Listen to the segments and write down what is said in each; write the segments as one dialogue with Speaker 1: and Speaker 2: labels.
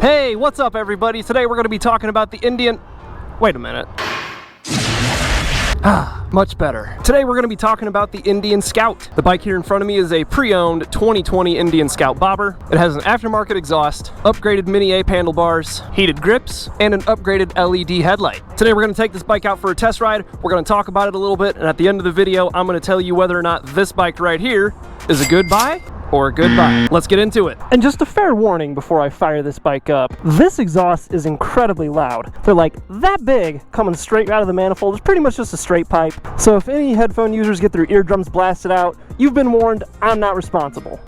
Speaker 1: Hey, what's up everybody? Today we're going to be talking about the Indian... Wait a minute. Much better. Today we're going to be talking about the Indian Scout. The bike here in front of me is a pre-owned 2020 Indian Scout bobber. It has an aftermarket exhaust, upgraded mini ape handlebars, heated grips, and an upgraded LED headlight. Today we're going to take this bike out for a test ride. We're going to talk about it a little bit, and at the end of the video I'm going to tell you whether or not this bike right here is a good buy or a good buy. Let's get into it. And just a fair warning before I fire this bike up, this exhaust is incredibly loud. They're like that big, coming straight out of the manifold. It's pretty much just a straight pipe. So if any headphone users get their eardrums blasted out, you've been warned, I'm not responsible.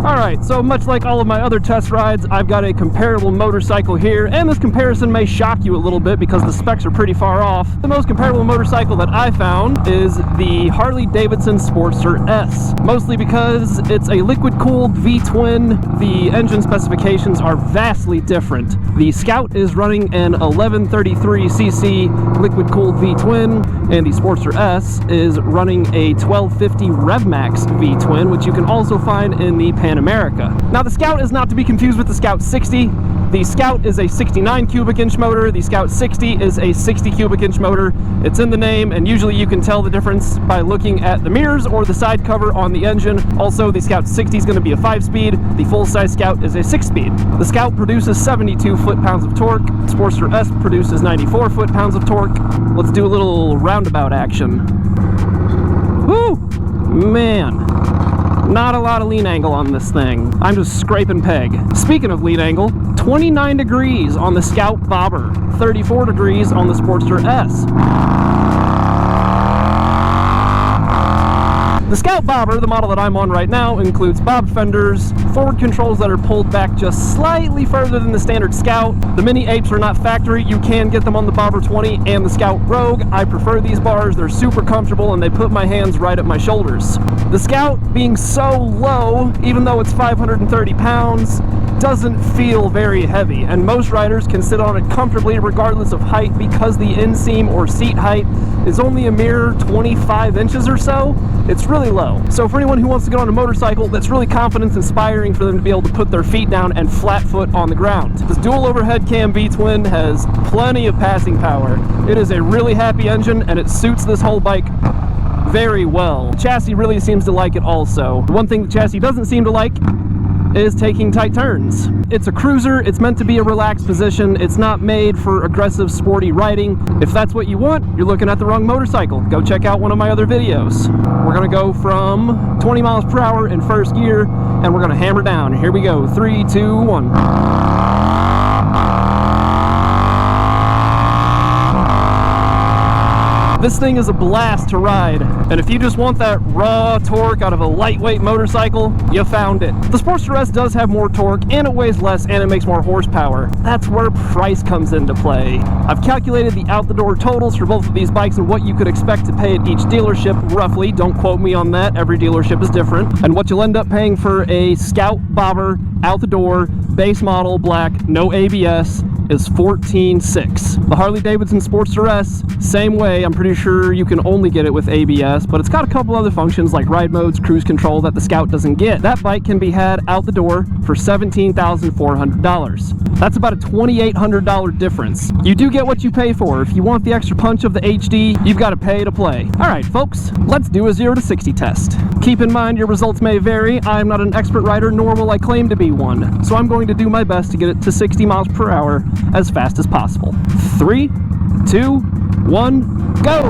Speaker 1: Alright, so much like all of my other test rides, I've got a comparable motorcycle here, and this comparison may shock you a little bit because the specs are pretty far off. The most comparable motorcycle that I found is the Harley-Davidson Sportster S, mostly because it's a liquid-cooled V-twin. The engine specifications are vastly different. The Scout is running an 1133cc liquid-cooled V-twin, and the Sportster S is running a 1250 RevMax V-twin, which you can also find in the Pan America. Now the Scout is not to be confused with the Scout 60. The Scout is a 69 cubic inch motor. The Scout 60 is a 60 cubic inch motor. It's in the name, and usually you can tell the difference by looking at the mirrors or the side cover on the engine. Also, the Scout 60 is going to be a 5-speed. The full-size Scout is a 6-speed. The Scout produces 72 foot-pounds of torque. The Sportster S produces 94 foot-pounds of torque. Let's do a little roundabout action. Woo! Man. Not a lot of lean angle on this thing. I'm just scraping peg. Speaking of lean angle, 29 degrees on the Scout Bobber, 34 degrees on the Sportster S. The Scout Bobber, the model that I'm on right now, includes bobbed fenders, forward controls that are pulled back just slightly further than the standard Scout. The mini apes are not factory. You can get them on the Bobber 20 and the Scout Rogue. I prefer these bars. They're super comfortable and they put my hands right at my shoulders. The Scout, being so low, even though it's 530 pounds, doesn't feel very heavy, and most riders can sit on it comfortably regardless of height because the inseam or seat height is only a mere 25 inches or so. It's really low. So for anyone who wants to get on a motorcycle, that's really confidence inspiring for them to be able to put their feet down and flat foot on the ground. This dual overhead cam V-twin has plenty of passing power. It is a really happy engine and it suits this whole bike very well. The chassis really seems to like it also. The one thing the chassis doesn't seem to like is taking tight turns. It's a cruiser, it's meant to be a relaxed position, it's not made for aggressive sporty riding. If that's what you want, you're looking at the wrong motorcycle. Go check out one of my other videos. We're gonna go from 20 miles per hour in first gear and we're gonna hammer down. Here we go, 3, 2, 1. This thing is a blast to ride, and if you just want that raw torque out of a lightweight motorcycle, you found it. The Sportster S does have more torque, and it weighs less, and it makes more horsepower. That's where price comes into play. I've calculated the out-the-door totals for both of these bikes and what you could expect to pay at each dealership, roughly. Don't quote me on that, every dealership is different. And what you'll end up paying for a Scout Bobber, out-the-door, base model, black, no ABS, is $14,600. The Harley-Davidson Sportster S, same way. I'm pretty sure you can only get it with ABS, but it's got a couple other functions like ride modes, cruise control that the Scout doesn't get. That bike can be had out the door for $17,400. That's about a $2,800 difference. You do get what you pay for. If you want the extra punch of the HD, you've got to pay to play. Alright folks, let's do a 0 to 60 test. Keep in mind your results may vary. I'm not an expert rider, nor will I claim to be one. So I'm going to do my best to get it to 60 miles per hour as fast as possible. 3, 2, 1, go!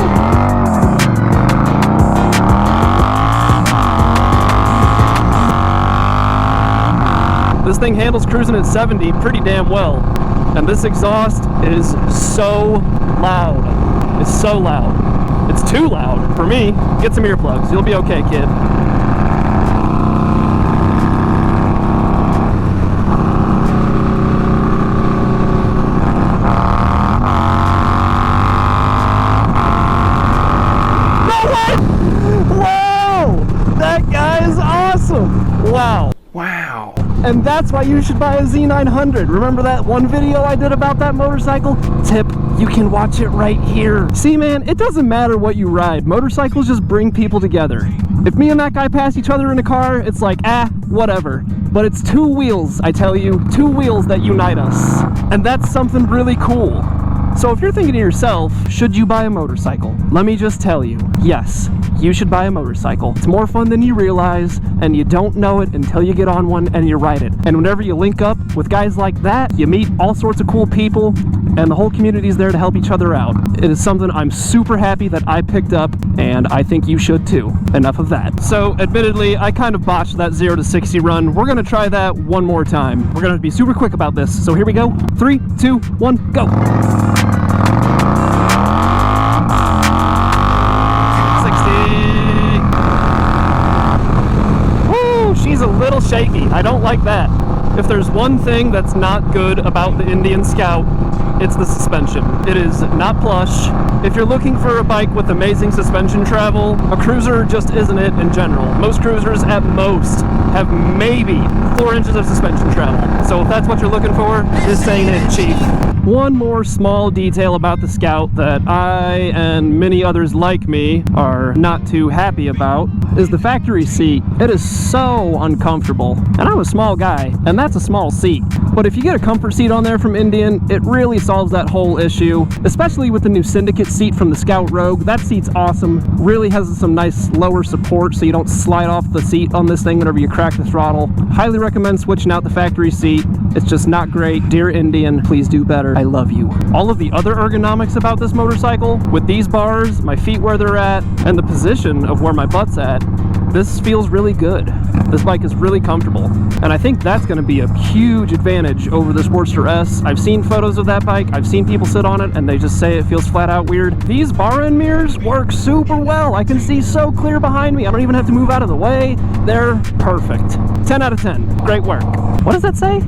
Speaker 1: This thing handles cruising at 70 pretty damn well. And this exhaust is so loud. It's so loud. It's too loud for me. Get some earplugs. You'll be okay, kid. Wow. Wow. And that's why you should buy a Z900. Remember that one video I did about that motorcycle? Tip, you can watch it right here. See man, it doesn't matter what you ride. Motorcycles just bring people together. If me and that guy pass each other in a car, it's like, whatever. But it's two wheels, I tell you, two wheels that unite us. And that's something really cool. So if you're thinking to yourself, should you buy a motorcycle? Let me just tell you, yes, you should buy a motorcycle. It's more fun than you realize, and you don't know it until you get on one and you ride it. And whenever you link up with guys like that, you meet all sorts of cool people, and the whole community is there to help each other out. It is something I'm super happy that I picked up, and I think you should too. Enough of that. So admittedly, I kind of botched that 0 to 60 run. We're gonna try that one more time. We're gonna be super quick about this. So here we go. 3, 2, 1, go. 60. Woo, she's a little shaky. I don't like that. If there's one thing that's not good about the Indian Scout, it's the suspension. It is not plush. If you're looking for a bike with amazing suspension travel, a cruiser just isn't it in general. Most cruisers at most have maybe 4 inches of suspension travel. So if that's what you're looking for, this ain't it, chief. One more small detail about the Scout that I and many others like me are not too happy about is the factory seat. It is so uncomfortable. And I'm a small guy, and that's a small seat. But if you get a comfort seat on there from Indian, it really solves that whole issue, especially with the new Syndicate seat from the Scout Rogue. That seat's awesome. Really has some nice lower support so you don't slide off the seat on this thing whenever you crack the throttle. Highly recommend switching out the factory seat. It's just not great. Dear Indian, please do better. I love you. All of the other ergonomics about this motorcycle, with these bars, my feet where they're at, and the position of where my butt's at, this feels really good. This bike is really comfortable. And I think that's going to be a huge advantage over this Sportster S. I've seen photos of that bike. I've seen people sit on it and they just say it feels flat out weird. These bar end mirrors work super well. I can see so clear behind me. I don't even have to move out of the way. They're perfect. 10 out of 10. Great work. What does that say?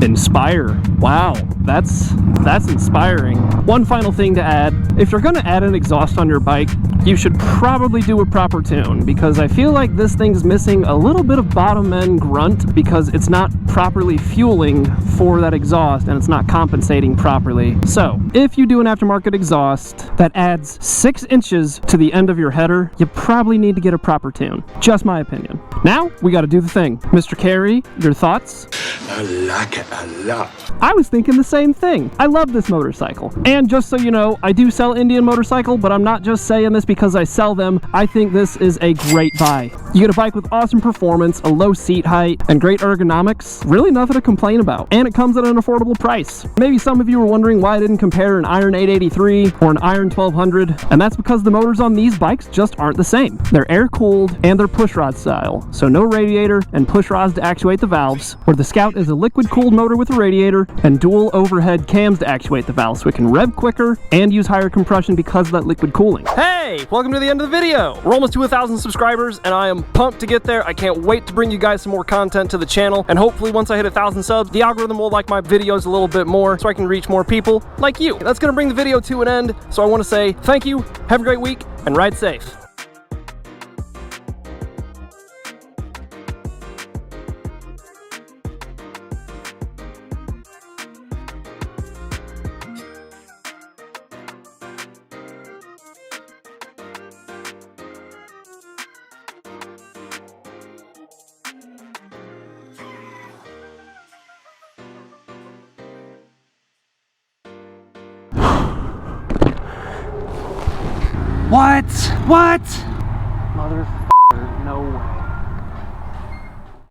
Speaker 1: Inspire. Wow, that's inspiring. One final thing to add, if you're gonna add an exhaust on your bike, you should probably do a proper tune, because I feel like this thing's missing a little bit of bottom end grunt because it's not properly fueling for that exhaust and it's not compensating properly. So if you do an aftermarket exhaust that adds 6 inches to the end of your header, you probably need to get a proper tune. Just my opinion. Now we got to do the thing. Mr. Carey, your thoughts?
Speaker 2: I like it a lot.
Speaker 1: I was thinking the same thing. I love this motorcycle. And just so you know, I do sell Indian motorcycle, but I'm not just saying this because I sell them. I think this is a great buy. You get a bike with awesome performance, a low seat height, and great ergonomics. Really nothing to complain about. And it comes at an affordable price. Maybe some of you were wondering why I didn't compare an Iron 883 or an Iron 1200, and that's because the motors on these bikes just aren't the same. They're air-cooled and they're pushrod style, so no radiator and pushrods to actuate the valves, where the Scout is a liquid-cooled motor with a radiator and dual overhead cams to actuate the valves, so it can rev quicker and use higher compression because of that liquid cooling. Hey, welcome to the end of the video. We're almost to 1,000 subscribers and I am pumped to get there. I can't wait to bring you guys some more content to the channel, and hopefully once I hit 1,000 subs, the algorithm will like my videos a little bit more so I can reach more people like you. That's gonna bring the video to an end, so I want to say thank you, have a great week, and ride safe. What? Mother